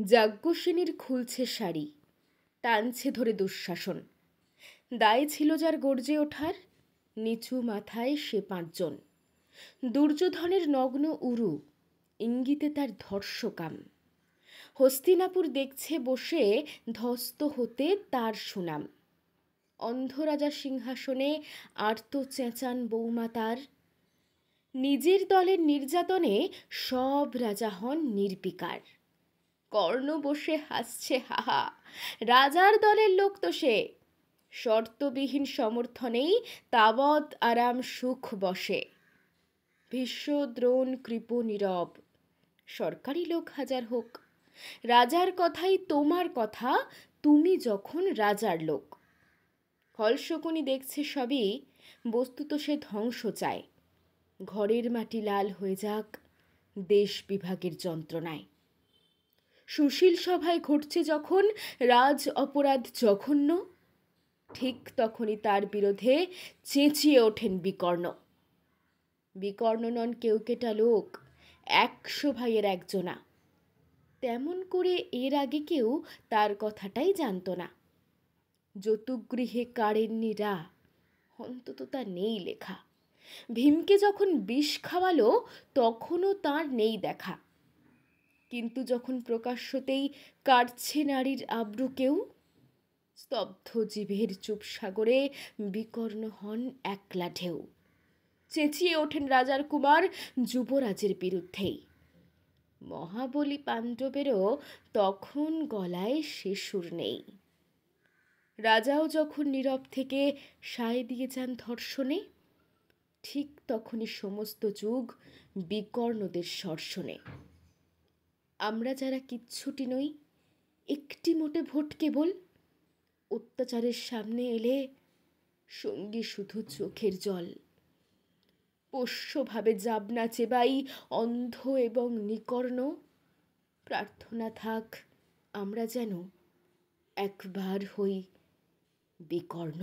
যাজ্ঞসেনীর খুলছে শাড়ি, টানছে ধরে দুঃশাসন। দায় ছিল যার গর্জে ওঠার, নিচু মাথায় সে 5 জন। দুর্যোধনের নগ্ন উরু, ইঙ্গিতে তার ধর্ষকাম। হস্তিনাপুর দেখছে বসে, ধ্বস্ত হতে তার সুনাম। অন্ধরাজা সিংহাসনে আর্ত চেঁচান বৌমা তার। নিজের দলের নির্যাতনে সব রাজা হন নির্বিকার। কর্ণ বসে হাসছে হাহা, রাজার দলের লোক তো সে। শর্তবিহীন সমর্থনেই তাবৎ আরাম সুখ বসে। ভীষ্ম দ্রোণ কৃপ নীরব, সরকারি লোক হাজার হোক, রাজার কথাই তোমার কথা, তুমি যখন রাজার লোক। হলশকুনি দেখছে সবই, বস্তুত সে ধ্বংস চায়। ঘরের মাটি লাল হয়ে যাক দেশ বিভাগের যন্ত্রণায়। সুশীল সভায় ঘটছে যখন রাজ অপরাধ জঘন্য, ঠিক তখনই তার বিরোধে চেঁচিয়ে ওঠেন বিকর্ণ। বিকর্ণ নন কেউকেটা লোক, 100 ভাইয়ের একজনা। তেমন করে এর আগে কেউ তার কথাটাই জানতো না। যতুগৃহে কারেননি রা, অন্তত তা নেই লেখা। ভীমকে যখন বিষ খাওয়ালো তখনও তার নেই দেখা। কিন্তু যখন প্রকাশ্যতেই কাটছে নারীর আব্রু কেউ, স্তব্ধ জিভের চুপ সাগরে বিকর্ণ হন একলা ঢেউ। চেঁচিয়ে ওঠেন রাজার কুমার যুবরাজের বিরুদ্ধেই। মহাবলী পাণ্ডবেরও তখন গলায় সে সুর নেই। রাজাও যখন নীরব থেকে সায় দিয়ে যান ধর্ষণে, ঠিক তখনই সমস্ত যুগ বিকর্ণদের সর্ষণে। আমরা যারা কিচ্ছুটি নই, একটি মোটে ভোট কেবল, অত্যাচারের সামনে এলে সঙ্গী শুধু চোখের জল। পোষ্যভাবে যাবনা চেবাই অন্ধ এবং নিকর্ণ, প্রার্থনা থাক আমরা যেন একবার হই বিকর্ণ।